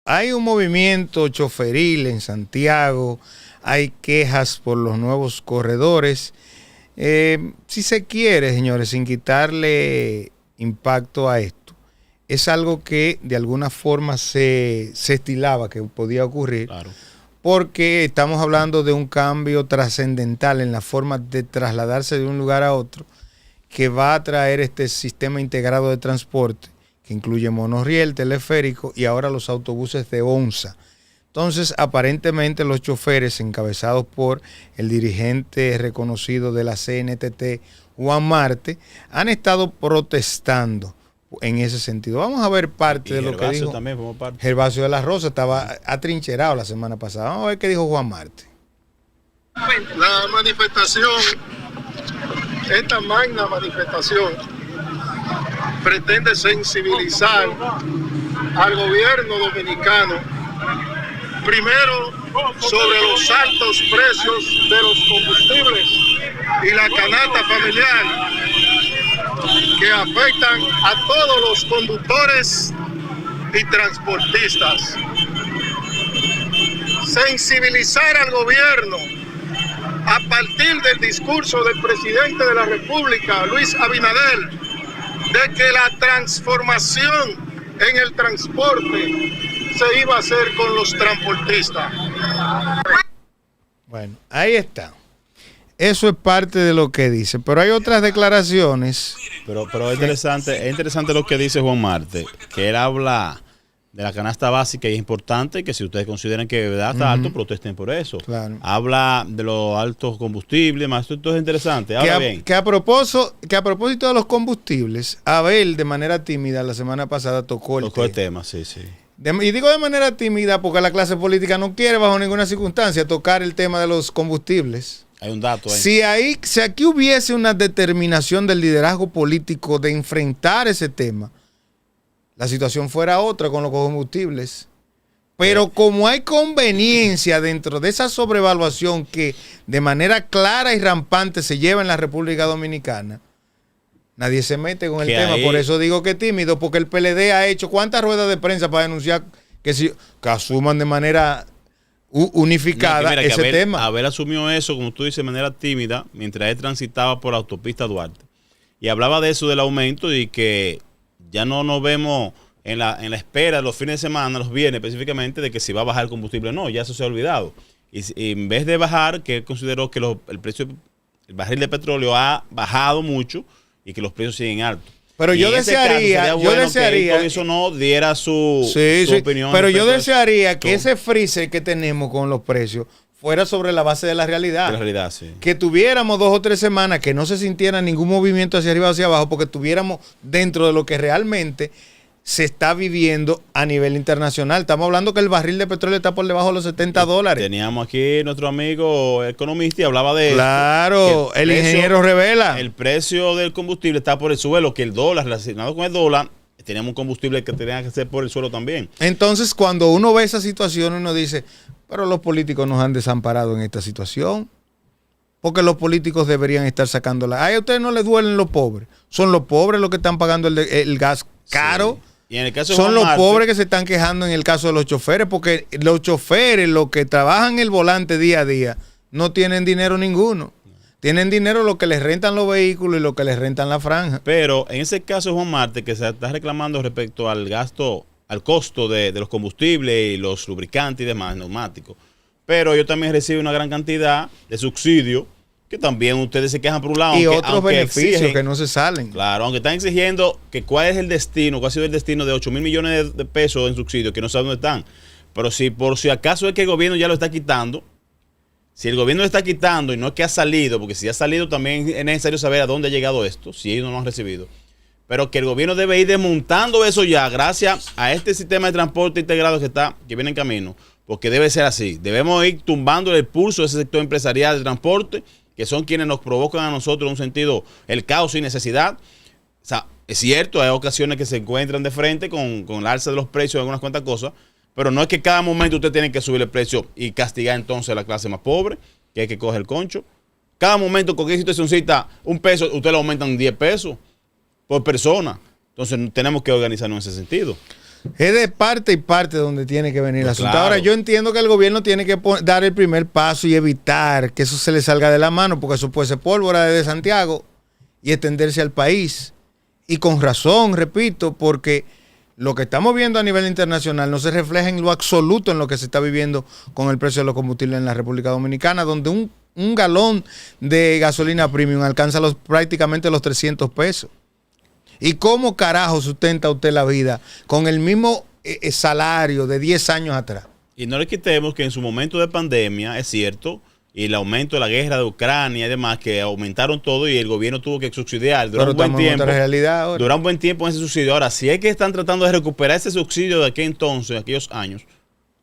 hay un movimiento choferil en Santiago, hay quejas por los nuevos corredores. Si se quiere, señores, sin quitarle impacto a esto, es algo que de alguna forma se estilaba que podía ocurrir, claro, porque estamos hablando de un cambio trascendental en la forma de trasladarse de un lugar a otro, que va a traer este sistema integrado de transporte, que incluye monorriel, teleférico y ahora los autobuses de onza. Entonces, aparentemente los choferes, encabezados por el dirigente reconocido de la CNTT, Juan Marte, han estado protestando en ese sentido. Vamos a ver parte de lo que dijo Gervasio de la Rosa. Estaba atrincherado la semana pasada. Vamos a ver qué dijo Juan Marte. La manifestación, esta magna manifestación, pretende sensibilizar al gobierno dominicano, primero sobre los altos precios de los combustibles y la canasta familiar que afectan a todos los conductores y transportistas. Sensibilizar al gobierno a partir del discurso del presidente de la República, Luis Abinader, de que la transformación en el transporte se iba a hacer con los transportistas. Bueno, ahí está. Eso es parte de lo que dice, pero hay otras declaraciones. Pero es interesante lo que dice Juan Marte, que él habla de la canasta básica y es importante que si ustedes consideran que de verdad está alto, protesten por eso. Claro. Habla de los altos combustibles, más esto es interesante. Ahora bien. Que a propósito de los combustibles, Abel de manera tímida la semana pasada tocó el tema. Sí, sí. Y digo de manera tímida porque la clase política no quiere bajo ninguna circunstancia tocar el tema de los combustibles. Hay un dato ahí. Si aquí hubiese una determinación del liderazgo político de enfrentar ese tema, la situación fuera otra con los combustibles. Pero como hay conveniencia dentro de esa sobrevaluación que de manera clara y rampante se lleva en la República Dominicana, nadie se mete con el tema. Por eso digo que es tímido, porque el PLD ha hecho ¿cuántas ruedas de prensa para denunciar que asuman de manera unificada ese tema? Abel asumió eso, como tú dices, de manera tímida, mientras él transitaba por la autopista Duarte. Y hablaba de eso, del aumento, y que ya no nos vemos en la espera de los fines de semana, los viernes específicamente, de que si va a bajar el combustible. No, ya eso se ha olvidado. Y en vez de bajar, que él consideró que el precio del barril de petróleo ha bajado mucho y que los precios siguen altos. Pero yo desearía que con eso no diera su opinión. Pero yo desearía que ese freezer que tenemos con los precios fuera sobre la base de la realidad. La realidad, sí. Que tuviéramos 2 o 3 semanas que no se sintiera ningún movimiento hacia arriba o hacia abajo, porque tuviéramos dentro de lo que realmente se está viviendo a nivel internacional. Estamos hablando que el barril de petróleo está por debajo de los $70. Teníamos aquí nuestro amigo economista y hablaba de claro, el ingeniero revela. El precio del combustible está por el suelo, que el dólar, relacionado con el dólar, teníamos un combustible que tenía que ser por el suelo también. Entonces, cuando uno ve esa situación, uno dice, pero los políticos nos han desamparado en esta situación, porque los políticos deberían estar sacándola. A ustedes no les duelen los pobres. Son los pobres los que están pagando el gas caro. Sí. Y en el caso de son los Marte, pobres que se están quejando en el caso de los choferes, porque los choferes, los que trabajan el volante día a día, no tienen dinero ninguno. Tienen dinero lo que les rentan los vehículos y lo que les rentan la franja. Pero en ese caso, Juan Marte, que se está reclamando respecto al gasto, al costo de los combustibles y los lubricantes y demás, neumáticos. Pero ellos también reciben una gran cantidad de subsidio, que también ustedes se quejan por un lado. Y otros beneficios que no se salen. Claro, aunque están exigiendo que cuál es el destino, cuál ha sido el destino de 8 mil millones de pesos en subsidio, que no saben dónde están. Pero si por si acaso es que el gobierno ya lo está quitando, si el gobierno lo está quitando y no es que ha salido, porque si ha salido también es necesario saber a dónde ha llegado esto, si ellos no lo han recibido. Pero que el gobierno debe ir desmontando eso ya, gracias a este sistema de transporte integrado que viene en camino, porque debe ser así. Debemos ir tumbando el pulso de ese sector empresarial de transporte, que son quienes nos provocan a nosotros en un sentido el caos sin necesidad. O sea, es cierto, hay ocasiones que se encuentran de frente con la alza de los precios de algunas cuantas cosas, pero no es que cada momento usted tiene que subir el precio y castigar entonces a la clase más pobre, que hay que coger el concho. Cada momento, cualquier situacióncita, $1, usted lo aumentan 10 pesos por persona. Entonces tenemos que organizarnos en ese sentido. Es de parte y parte donde tiene que venir el asunto. Claro. Ahora, yo entiendo que el gobierno tiene que dar el primer paso y evitar que eso se le salga de la mano, porque eso puede ser pólvora desde Santiago y extenderse al país. Y con razón, repito, porque lo que estamos viendo a nivel internacional no se refleja en lo absoluto en lo que se está viviendo con el precio de los combustibles en la República Dominicana, donde un galón de gasolina premium alcanza prácticamente los 300 pesos. ¿Y cómo carajo sustenta usted la vida con el mismo salario de 10 años atrás? Y no le quitemos que en su momento de pandemia, es cierto, y el aumento de la guerra de Ucrania y demás, que aumentaron todo y el gobierno tuvo que subsidiar durante un buen tiempo. Durante un buen tiempo en ese subsidio. Ahora, si es que están tratando de recuperar ese subsidio de aquel entonces, de aquellos años,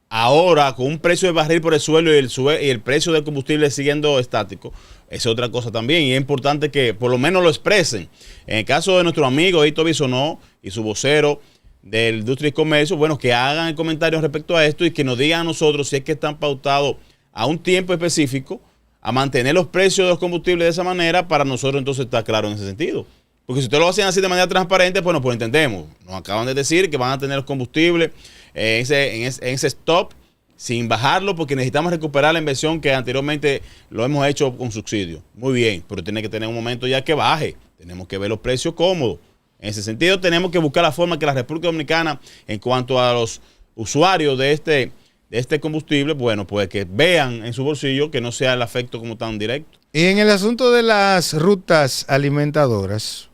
ahora con un precio de barril por el suelo y el precio del combustible siguiendo estático, esa es otra cosa también. Y es importante que por lo menos lo expresen. En el caso de nuestro amigo Hito Bisonó y su vocero del Industria y Comercio, bueno, que hagan comentarios respecto a esto y que nos digan a nosotros si es que están pautados a un tiempo específico a mantener los precios de los combustibles de esa manera, para nosotros entonces está claro en ese sentido. Porque si ustedes lo hacen así de manera transparente, bueno, pues entendemos. Nos acaban de decir que van a tener los combustibles en ese stop sin bajarlo, porque necesitamos recuperar la inversión que anteriormente lo hemos hecho con subsidio. Muy bien, pero tiene que tener un momento ya que baje. Tenemos que ver los precios cómodos. En ese sentido, tenemos que buscar la forma que la República Dominicana, en cuanto a los usuarios de este combustible, bueno, pues que vean en su bolsillo que no sea el efecto como tan directo. Y en el asunto de las rutas alimentadoras,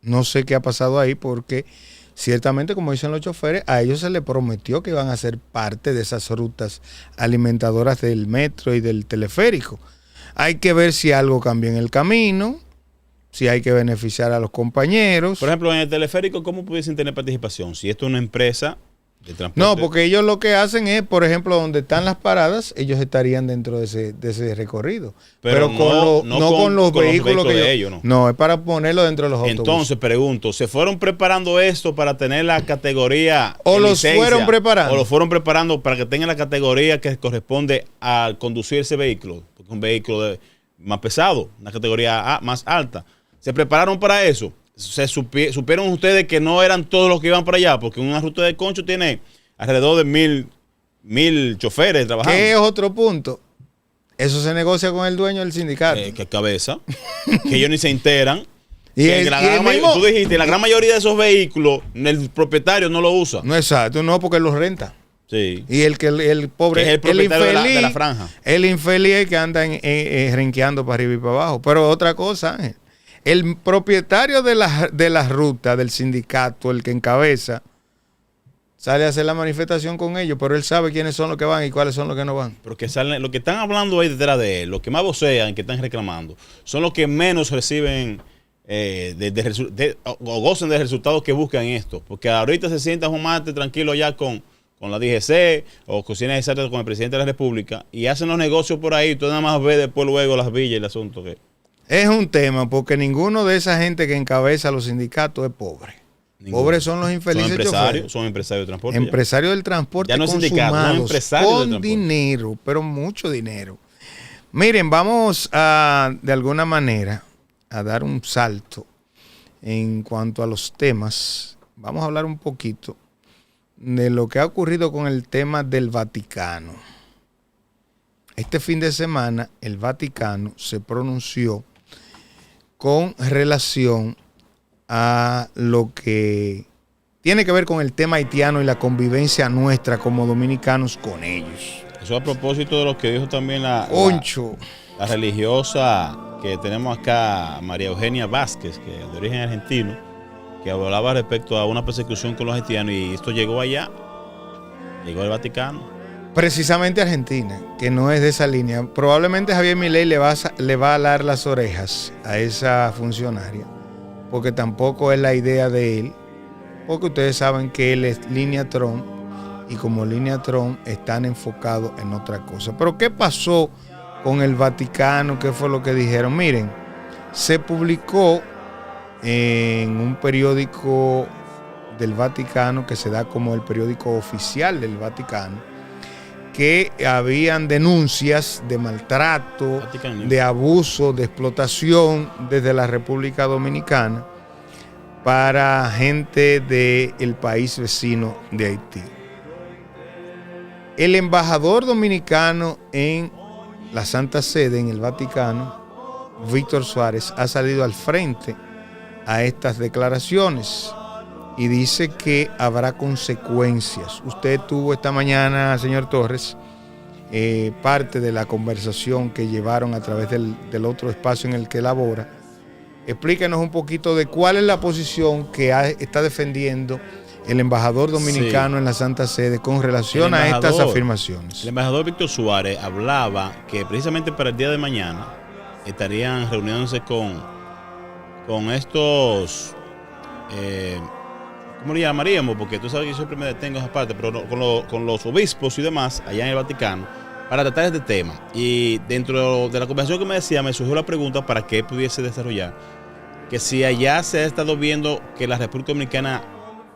no sé qué ha pasado ahí, porque ciertamente, como dicen los choferes, a ellos se les prometió que iban a ser parte de esas rutas alimentadoras del metro y del teleférico. Hay que ver si algo cambia en el camino, si hay que beneficiar a los compañeros. Por ejemplo, en el teleférico, ¿cómo pudiesen tener participación? Si esto es una empresa de transporte. No, porque ellos lo que hacen es, por ejemplo, donde están las paradas, ellos estarían dentro de ese recorrido. Pero con los vehículos de ellos, ¿no? No, es para ponerlo dentro de los autobuses. Entonces, pregunto, ¿se fueron preparando esto para tener la categoría o los fueron preparando? ¿O lo fueron preparando para que tengan la categoría que corresponde al conducir ese vehículo? Porque es un vehículo más pesado, una categoría más alta. ¿Se prepararon para eso? ¿Supieron ustedes que no eran todos los que iban para allá? Porque una ruta de concho tiene alrededor de 1,000 choferes trabajando. ¿Qué es otro punto? Eso se negocia con el dueño del sindicato. ¿Qué cabeza? Que ellos ni se enteran. Tú dijiste, la gran mayoría de esos vehículos, el propietario no lo usa. No, exacto, no, porque los renta. Sí. Y el pobre, que es el propietario de la franja. El infeliz es que anda renqueando para arriba y para abajo. Pero otra cosa, Ángel. El propietario de la ruta del sindicato, el que encabeza, sale a hacer la manifestación con ellos, pero él sabe quiénes son los que van y cuáles son los que no van. Porque lo que están hablando ahí detrás de él, los que más vocean, que están reclamando, son los que menos reciben o gocen de resultados que buscan esto. Porque ahorita se sienta un mate tranquilo ya con la DGC o cocinas exactas con el presidente de la República y hacen los negocios por ahí. Tú nada más ves después luego las villas y el asunto que... Es un tema, porque ninguno de esa gente que encabeza los sindicatos es pobre. Pobres son los infelices choferes. Son empresarios de transporte. Empresarios del transporte ya no consumados con dinero, pero mucho dinero. Miren, vamos de alguna manera a dar un salto en cuanto a los temas. Vamos a hablar un poquito de lo que ha ocurrido con el tema del Vaticano. Este fin de semana el Vaticano se pronunció con relación a lo que tiene que ver con el tema haitiano y la convivencia nuestra como dominicanos con ellos. Eso a propósito de lo que dijo también la religiosa que tenemos acá, María Eugenia Vázquez, que es de origen argentino, que hablaba respecto a una persecución con los haitianos, y esto llegó allá, llegó al Vaticano. Precisamente Argentina, que no es de esa línea. Probablemente Javier Milei le va a alar las orejas a esa funcionaria, porque tampoco es la idea de él, porque ustedes saben que él es línea Trump, y como línea Trump están enfocados en otra cosa. Pero ¿qué pasó con el Vaticano? ¿Qué fue lo que dijeron? Miren, se publicó en un periódico del Vaticano que se da como el periódico oficial del Vaticano, que habían denuncias de maltrato, de abuso, de explotación desde la República Dominicana para gente del país vecino de Haití. El embajador dominicano en la Santa Sede, en el Vaticano, Víctor Suárez, ha salido al frente a estas declaraciones y dice que habrá consecuencias. Usted tuvo esta mañana, señor Torres, parte de la conversación que llevaron a través del otro espacio en el que labora. Explíquenos un poquito de cuál es la posición que está defendiendo el embajador dominicano en la Santa Sede con relación a estas afirmaciones. El embajador Víctor Suárez hablaba que precisamente para el día de mañana estarían reuniéndose con estos, ¿cómo le llamaríamos? Porque tú sabes que yo siempre me detengo en esa parte, pero con los obispos y demás allá en el Vaticano para tratar este tema. Y dentro de la conversación que me decía, me surgió la pregunta para qué pudiese desarrollar, que si allá se ha estado viendo que la República Dominicana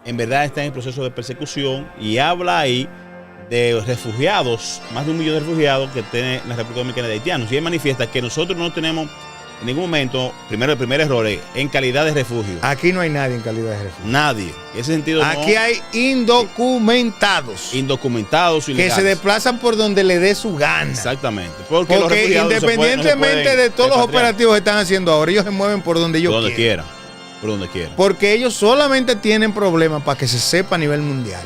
en verdad está en el proceso de persecución, y habla ahí de refugiados, más de 1 millón de refugiados que tiene la República Dominicana de haitianos. Y él manifiesta que nosotros no tenemos en ningún momento, el primer error es en calidad de refugio. Aquí no hay nadie en calidad de refugio. Nadie. En ese sentido, aquí hay indocumentados. Indocumentados, ilegales, que se desplazan por donde le dé su gana. Exactamente. Porque independientemente de todos los operativos que están haciendo ahora, ellos se mueven por donde ellos quieran. Por donde quiera. Porque ellos solamente tienen problemas, para que se sepa a nivel mundial,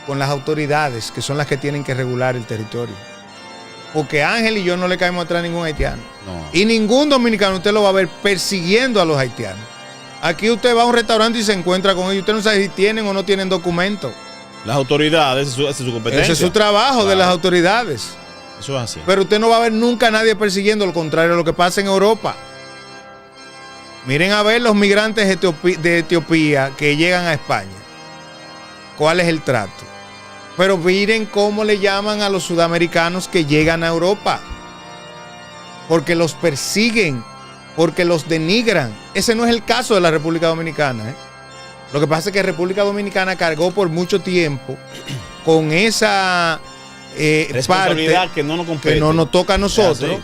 con las autoridades, que son las que tienen que regular el territorio. Porque Ángel y yo no le caemos atrás a ningún haitiano. No. Y ningún dominicano usted lo va a ver persiguiendo a los haitianos. Aquí usted va a un restaurante y se encuentra con ellos. Usted no sabe si tienen o no tienen documentos. Las autoridades, esa es su competencia. Ese es su trabajo, de las autoridades. Eso es así. Pero usted no va a ver nunca a nadie persiguiendo, lo contrario a lo que pasa en Europa. Miren a ver los migrantes de Etiopía que llegan a España. ¿Cuál es el trato? Pero miren cómo le llaman a los sudamericanos que llegan a Europa. Porque los persiguen, porque los denigran. Ese no es el caso de la República Dominicana. Lo que pasa es que República Dominicana cargó por mucho tiempo con esa responsabilidad parte que no nos toca a nosotros,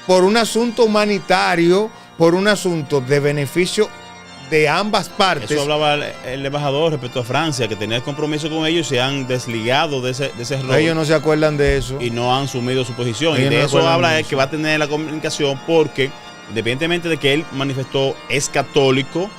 por un asunto humanitario, por un asunto de beneficio de ambas partes. Eso hablaba el embajador respecto a Francia, que tenía el compromiso con ellos y se han desligado de ese rol. Ellos no se acuerdan de eso. Y no han asumido su posición. Ellos y de eso habla él, que va a tener la comunicación, porque independientemente de que él manifestó, es católico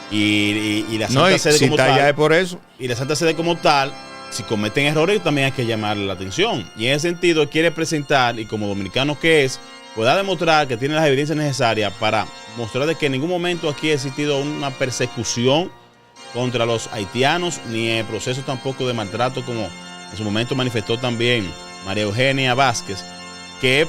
y la Santa Sede como tal. Ya es por eso. Y la Santa Sede como tal, si cometen errores, también hay que llamarle la atención. Y en ese sentido quiere presentar, y como dominicano que es, pueda demostrar que tiene las evidencias necesarias para mostrar de que en ningún momento aquí ha existido una persecución contra los haitianos, ni el proceso tampoco de maltrato, como en su momento manifestó también María Eugenia Vázquez, que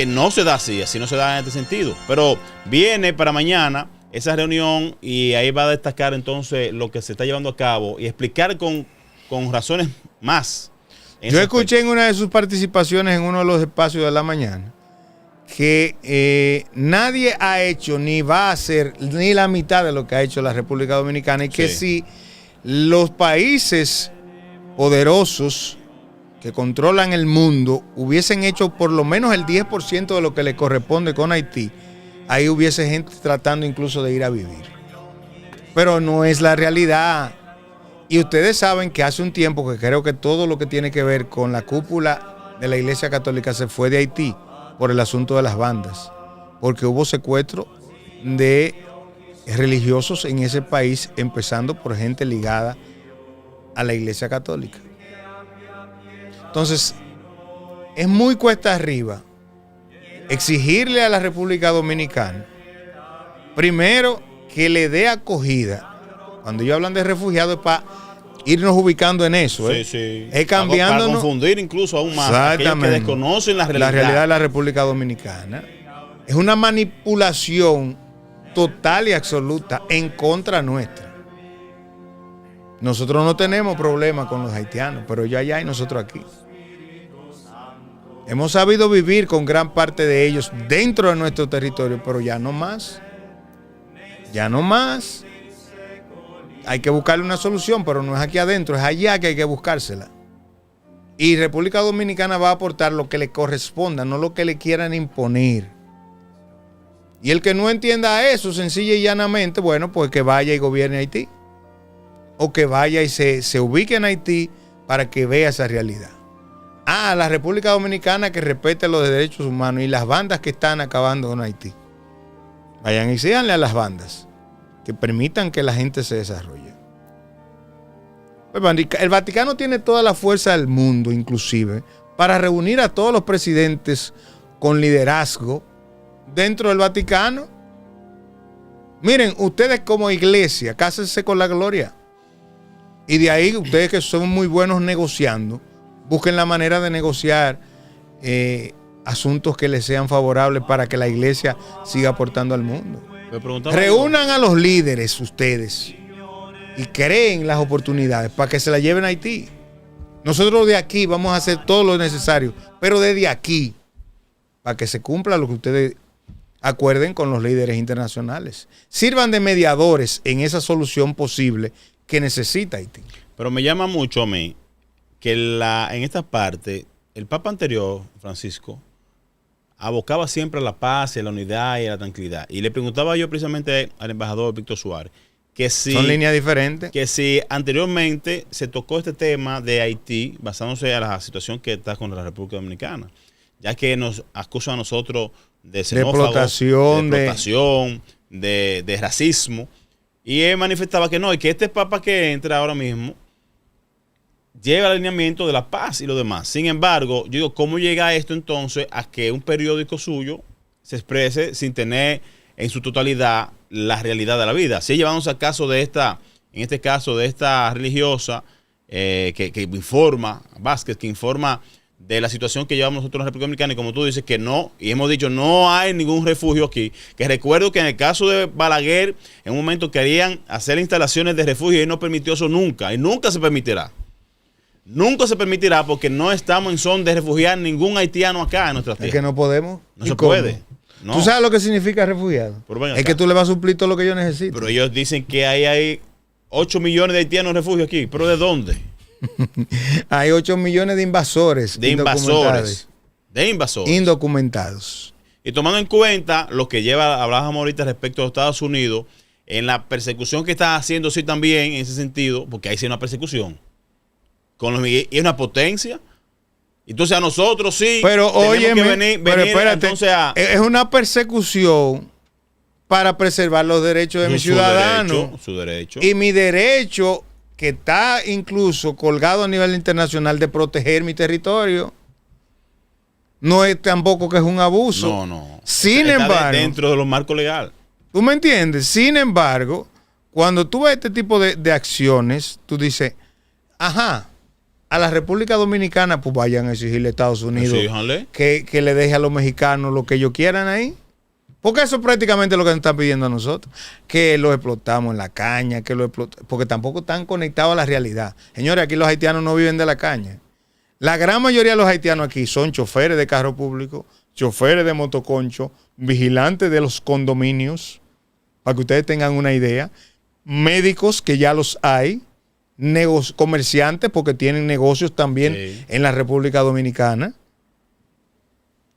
no se da así no se da en este sentido. Pero viene para mañana esa reunión y ahí va a destacar entonces lo que se está llevando a cabo y explicar con razones más. Yo escuché en una de sus participaciones en uno de los espacios de la mañana que nadie ha hecho ni va a hacer ni la mitad de lo que ha hecho la República Dominicana, y que si los países poderosos que controlan el mundo hubiesen hecho por lo menos el 10% de lo que le corresponde con Haití, ahí hubiese gente tratando incluso de ir a vivir. Pero no es la realidad. Y ustedes saben que hace un tiempo que creo que todo lo que tiene que ver con la cúpula de la Iglesia Católica se fue de Haití por el asunto de las bandas, porque hubo secuestro de religiosos en ese país, empezando por gente ligada a la Iglesia Católica. Entonces, es muy cuesta arriba exigirle a la República Dominicana, primero, que le dé acogida. Cuando ellos hablan de refugiados, es para irnos ubicando en eso. Es cambiándonos. Para confundir incluso aún más aquellos que desconocen la realidad de la República Dominicana. Es una manipulación total y absoluta en contra nuestra. Nosotros no tenemos problema con los haitianos, pero ellos allá y nosotros aquí. Hemos sabido vivir con gran parte de ellos dentro de nuestro territorio, pero ya no más. Ya no más. Hay que buscarle una solución, pero no es aquí adentro, es allá que hay que buscársela. Y República Dominicana va a aportar lo que le corresponda, no lo que le quieran imponer. Y el que no entienda eso, sencilla y llanamente, bueno, pues que vaya y gobierne Haití. O que vaya y se ubique en Haití para que vea esa realidad. La República Dominicana que respete los derechos humanos y las bandas que están acabando con Haití. Vayan y síganle a las bandas que permitan que la gente se desarrolle. El Vaticano tiene toda la fuerza del mundo, inclusive, para reunir a todos los presidentes con liderazgo dentro del Vaticano. Miren, ustedes como iglesia, cásense con la gloria. Y de ahí, ustedes que son muy buenos negociando, busquen la manera de negociar asuntos que les sean favorables para que la iglesia siga aportando al mundo. Reúnan a los líderes ustedes y creen las oportunidades para que se la lleven a Haití. Nosotros de aquí vamos a hacer todo lo necesario, pero desde aquí, para que se cumpla lo que ustedes acuerden con los líderes internacionales. Sirvan de mediadores en esa solución posible que necesita Haití. Pero me llama mucho a mí que en esta parte, el Papa anterior, Francisco, abocaba siempre a la paz y a la unidad y a la tranquilidad. Y le preguntaba yo precisamente al embajador Víctor Suárez que si... Son líneas diferentes. Que si anteriormente se tocó este tema de Haití basándose en la situación que está con la República Dominicana, ya que nos acusan a nosotros de xenófagos, de explotación, de racismo. Y él manifestaba que no, y que este Papa que entra ahora mismo lleva el alineamiento de la paz y lo demás. Sin embargo, yo digo, ¿cómo llega esto entonces a que un periódico suyo se exprese sin tener en su totalidad la realidad de la vida? Si llevamos al caso de esta, en este caso de esta religiosa que informa, Vázquez, que informa de la situación que llevamos nosotros en la República Dominicana, y como tú dices que no, y hemos dicho no hay ningún refugio aquí, que recuerdo que en el caso de Balaguer, en un momento querían hacer instalaciones de refugio y él no permitió eso nunca, y nunca se permitirá. Nunca se permitirá porque no estamos en son de refugiar ningún haitiano acá en nuestra tierra. Es que no podemos. No se puede. No. ¿Tú sabes lo que significa refugiado? Es que tú le vas a suplir todo lo que yo necesito. Pero ellos dicen que hay 8 millones de haitianos en refugio aquí. ¿Pero de dónde? Hay 8 millones de invasores. De invasores. Indocumentados. Y tomando en cuenta lo que hablábamos ahorita respecto a los Estados Unidos, en la persecución que está haciendo, sí, también en ese sentido, porque ahí sí hay una persecución. Y es una potencia. Entonces a nosotros sí pero oye, pero espérate, entonces es una persecución para preservar los derechos de mis ciudadanos. Su derecho. Y mi derecho, que está incluso colgado a nivel internacional, de proteger mi territorio. No es tampoco que es un abuso. No. Sin embargo, dentro de los marcos legales. ¿Tú me entiendes? Sin embargo, cuando tú ves este tipo de acciones, tú dices, a la República Dominicana, pues vayan a exigirle a Estados Unidos que le deje a los mexicanos lo que ellos quieran ahí. Porque eso es prácticamente lo que nos están pidiendo a nosotros. Que los explotamos en la caña, porque tampoco están conectados a la realidad. Señores, aquí los haitianos no viven de la caña. La gran mayoría de los haitianos aquí son choferes de carro público, choferes de motoconcho, vigilantes de los condominios, para que ustedes tengan una idea, médicos que ya los hay, comerciantes porque tienen negocios también en la República Dominicana.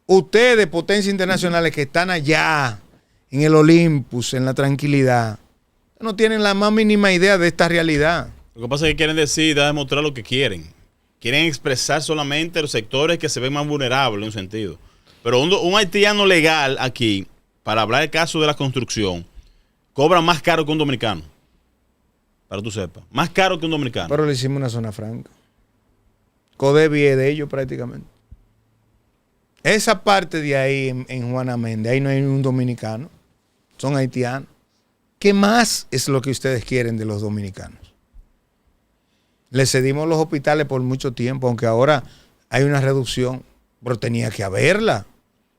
Ustedes, potencias internacionales que están allá en el Olympus, en la tranquilidad, no tienen la más mínima idea de esta realidad. Lo que pasa es que quieren decir, demostrar lo que quieren. Quieren expresar solamente los sectores que se ven más vulnerables en un sentido. Pero un haitiano legal aquí, para hablar del caso de la construcción, cobra más caro que un dominicano. Para que tú sepas. Más caro que un dominicano. Pero le hicimos una zona franca. Codevi es de ellos prácticamente. Esa parte de ahí en Juana Méndez, ahí no hay un dominicano. Son haitianos. ¿Qué más es lo que ustedes quieren de los dominicanos? Les cedimos los hospitales por mucho tiempo, aunque ahora hay una reducción. Pero tenía que haberla.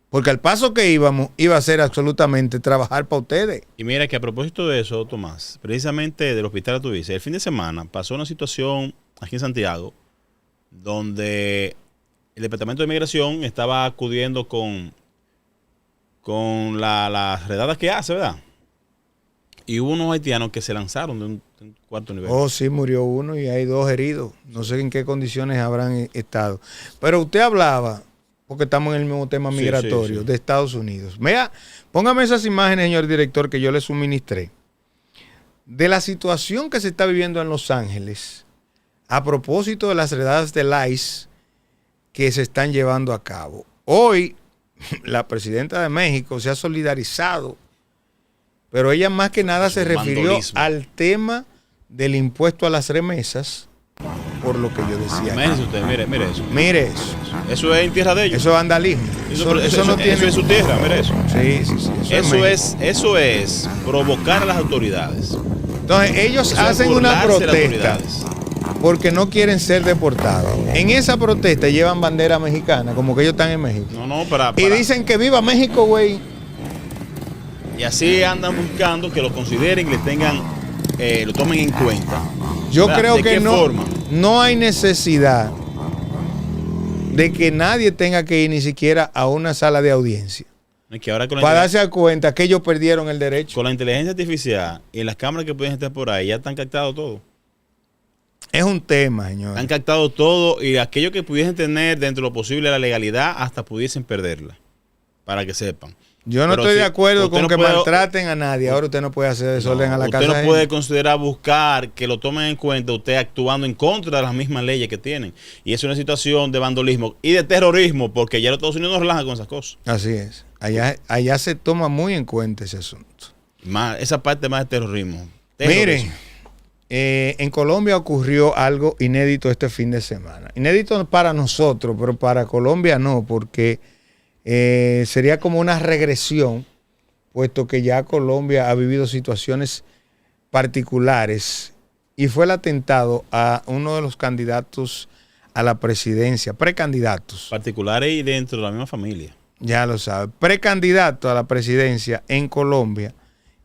Porque al paso que íbamos, iba a ser absolutamente trabajar para ustedes. Y mira que a propósito de eso, Tomás, precisamente del hospital tú dices, el fin de semana pasó una situación aquí en Santiago donde el Departamento de Migración estaba acudiendo con las redadas que hace, ¿verdad? Y hubo unos haitianos que se lanzaron de un cuarto nivel. Oh, sí, murió uno y hay 2 heridos. No sé en qué condiciones habrán estado. Pero usted hablaba porque estamos en el mismo tema Sí, migratorio sí. de Estados Unidos. Vea, póngame esas imágenes, señor director, que yo le suministré, de la situación que se está viviendo en Los Ángeles a propósito de las redadas del ICE que se están llevando a cabo. Hoy, la presidenta de México se ha solidarizado, pero ella más que nada se refirió Vandolismo. al tema del impuesto a las remesas, por lo que yo decía. Imagínese usted, mire eso. Mire eso. Eso es en tierra de ellos. Eso es vandalismo. Eso no tiene. Eso es su tierra, mire eso. Sí, sí, sí. Eso es provocar a las autoridades. Entonces, ellos Eso es hacen una burlarse de las protesta autoridades. porque no quieren ser deportados. En esa protesta llevan bandera mexicana, como que ellos están en México. No, Y dicen que viva México, güey. Y así andan buscando que lo consideren y le tengan, lo tomen en cuenta. Yo ¿Verdad? creo ¿De que qué no, forma? no hay necesidad de que nadie tenga que ir ni siquiera a una sala de audiencia Es que ahora para darse cuenta que ellos perdieron el derecho. con la inteligencia artificial y las cámaras que pueden estar por ahí, ya están captado todo. Es un tema, señor. Han captado todo y aquello que pudiesen tener dentro de lo posible la legalidad, hasta pudiesen perderla. Para que sepan. Yo no Pero estoy si de acuerdo usted con no que puede- maltraten a nadie. Ahora usted no puede hacer desorden a la casa. Usted no ajena. puede considerar buscar que lo tomen en cuenta usted actuando en contra de las mismas leyes que tienen. Y es una situación de vandolismo y de terrorismo, porque ya los Estados Unidos no relajan con esas cosas. Así es. Allá se toma muy en cuenta ese asunto. Esa parte más de terrorismo. Miren, en Colombia ocurrió algo inédito este fin de semana. Inédito para nosotros, pero para Colombia no, porque sería como una regresión, puesto que ya Colombia ha vivido situaciones particulares y fue el atentado a uno de los candidatos a la presidencia, precandidatos. Particulares y dentro de la misma familia. Ya lo sabe, precandidato a la presidencia en Colombia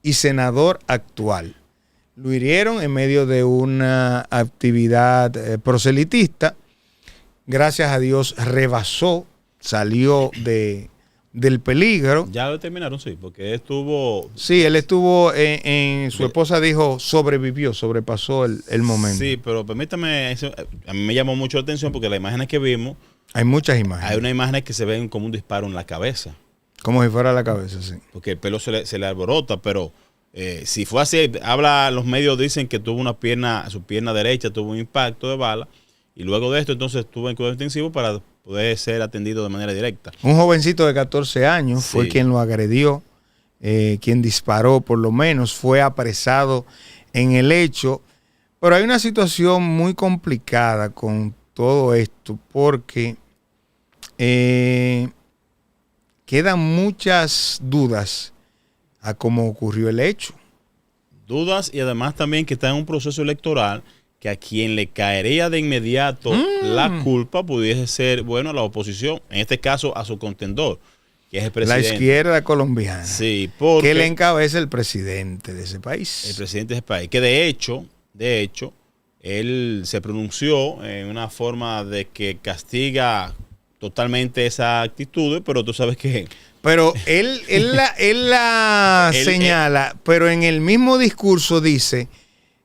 y senador actual. Lo hirieron en medio de una actividad proselitista. Gracias a Dios rebasó, salió del peligro. Ya lo determinaron, sí, porque estuvo... Sí, él estuvo su esposa dijo, sobrepasó el momento. Sí, pero permítame, a mí me llamó mucho la atención porque las imágenes que vimos, Hay muchas imágenes. hay unas imágenes que se ven como un disparo en la cabeza, Como si fuera la cabeza, sí. porque el pelo se le alborota, pero si fue así, los medios dicen que tuvo su pierna derecha tuvo un impacto de bala, y luego de esto entonces estuvo en cuidado intensivo para poder ser atendido de manera directa. Un jovencito de 14 años fue Sí. quien lo agredió, quien disparó por lo menos, fue apresado en el hecho. Pero hay una situación muy complicada con todo esto porque quedan muchas dudas a cómo ocurrió el hecho. Dudas y además también que está en un proceso electoral que a quien le caería de inmediato la culpa pudiese ser, bueno, la oposición, en este caso a su contendor, que es el La presidente. izquierda colombiana. Sí, porque Que le encabeza el presidente de ese país. el presidente de ese país, que de hecho, él se pronunció en una forma de que castiga totalmente esa actitud, pero tú sabes que Pero él la señala, pero en el mismo discurso dice,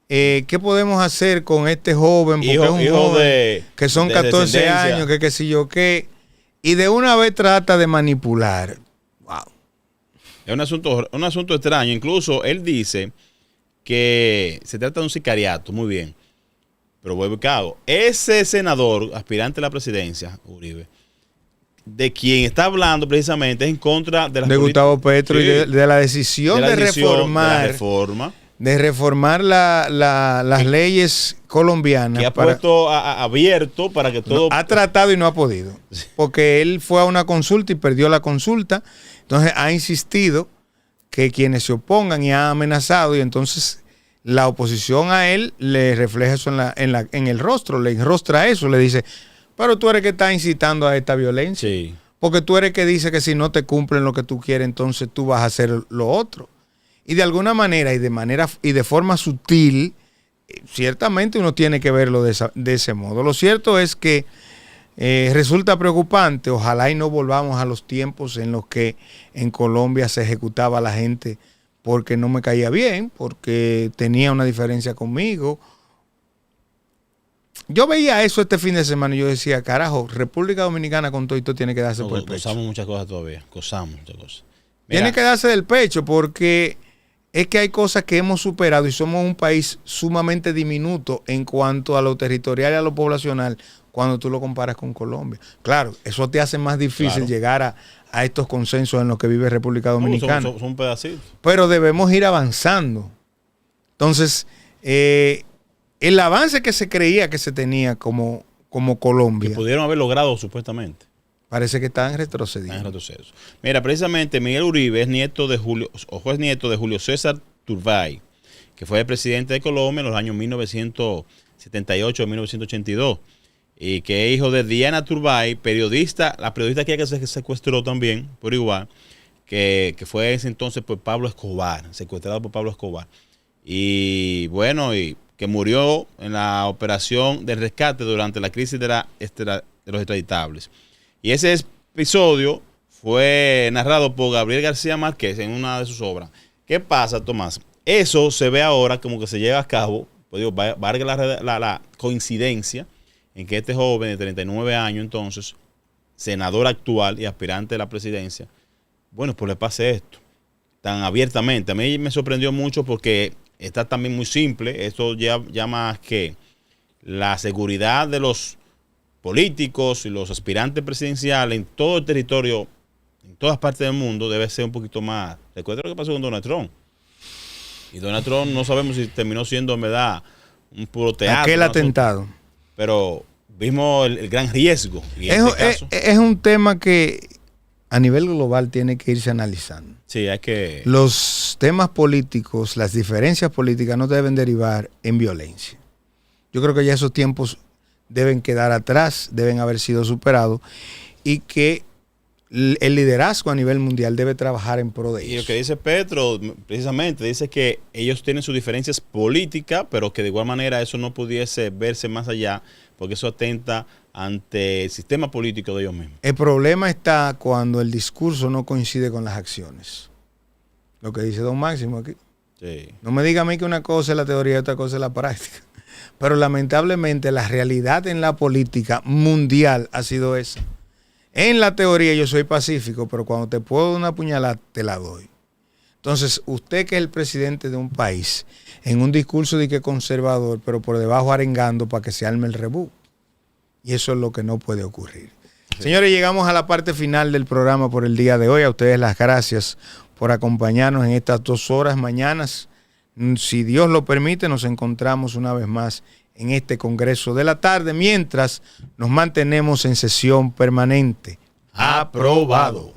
¿qué podemos hacer con este joven? Porque es un hijo joven que son de 14 descendencia. años, que qué sé yo qué. Y de una vez trata de manipular. Wow. es un asunto extraño. Incluso él dice que se trata de un sicariato, muy bien. Pero vuelvo y cago. Ese senador, aspirante a la presidencia, Uribe, de quien está hablando precisamente es en contra de las De Gustavo Petro Sí, y de la decisión de, reforma reformar las leyes colombianas. que ha puesto abierto para que todo... Ha tratado y no ha podido. Porque él fue a una consulta y perdió la consulta. Entonces ha insistido que quienes se opongan y ha amenazado, y entonces la oposición a él le refleja eso en el rostro, le enrostra eso, le dice, pero tú eres que está incitando a esta violencia. Sí. Porque tú eres que dice que si no te cumplen lo que tú quieres, entonces tú vas a hacer lo otro. Y de alguna manera y de forma sutil, ciertamente uno tiene que verlo de ese modo. Lo cierto es que resulta preocupante. Ojalá y no volvamos a los tiempos en los que en Colombia se ejecutaba a la gente porque no me caía bien, porque tenía una diferencia conmigo. yo veía eso este fin de semana y yo decía, carajo, República Dominicana con todo esto tiene que darse por el pecho. Gozamos muchas cosas todavía, gozamos muchas cosas. Tiene que darse del pecho porque es que hay cosas que hemos superado y somos un país sumamente diminuto en cuanto a lo territorial y a lo poblacional cuando tú lo comparas con Colombia. Claro, eso te hace más difícil llegar a estos consensos en los que vive República Dominicana. Son pedacitos. Pero debemos ir avanzando. Entonces, el avance que se creía que se tenía como Colombia, que pudieron haber logrado supuestamente, parece que están retrocediendo. Mira, precisamente Miguel Uribe es nieto de Julio César Turbay, que fue el presidente de Colombia en los años 1978 a 1982, y que es hijo de Diana Turbay, periodista, la periodista que se secuestró también, por igual, que fue en ese entonces por Pablo Escobar, secuestrado por Pablo Escobar. Y bueno, y que murió en la operación de rescate durante la crisis de los extraditables. Y ese episodio fue narrado por Gabriel García Márquez en una de sus obras. ¿Qué pasa, Tomás? Eso se ve ahora como que se lleva a cabo, pues digo, valga la coincidencia en que este joven de 39 años, entonces, senador actual y aspirante de la presidencia, bueno, pues le pase esto tan abiertamente. A mí me sorprendió mucho porque está también muy simple. Esto ya más que la seguridad de los políticos y los aspirantes presidenciales en todo el territorio, en todas partes del mundo, debe ser un poquito más. Recuerda lo que pasó con Donald Trump. Y Donald Trump no sabemos si terminó siendo en verdad un puro teatro. Aquel atentado. Pero vimos el gran riesgo. Y es un tema que a nivel global tiene que irse analizando. Sí, hay que... Los temas políticos, las diferencias políticas no deben derivar en violencia. Yo creo que ya esos tiempos deben quedar atrás, deben haber sido superados y que el liderazgo a nivel mundial debe trabajar en pro de eso. Y lo que dice Petro, precisamente, dice que ellos tienen sus diferencias políticas, pero que de igual manera eso no pudiese verse más allá, porque eso atenta ante el sistema político de ellos mismos. El problema está cuando el discurso no coincide con las acciones. Lo que dice don Máximo aquí. Sí. No me diga a mí que una cosa es la teoría y otra cosa es la práctica. Pero lamentablemente la realidad en la política mundial ha sido esa. En la teoría yo soy pacífico, pero cuando te puedo dar una puñalada, te la doy. Entonces, usted que es el presidente de un país, en un discurso de que conservador, pero por debajo arengando para que se arme el rebú. Y eso es lo que no puede ocurrir. Sí. Señores, llegamos a la parte final del programa por el día de hoy. A ustedes las gracias por acompañarnos en estas 2 horas mañanas. Si Dios lo permite, nos encontramos una vez más en este Congreso de la tarde, mientras nos mantenemos en sesión permanente. Aprobado.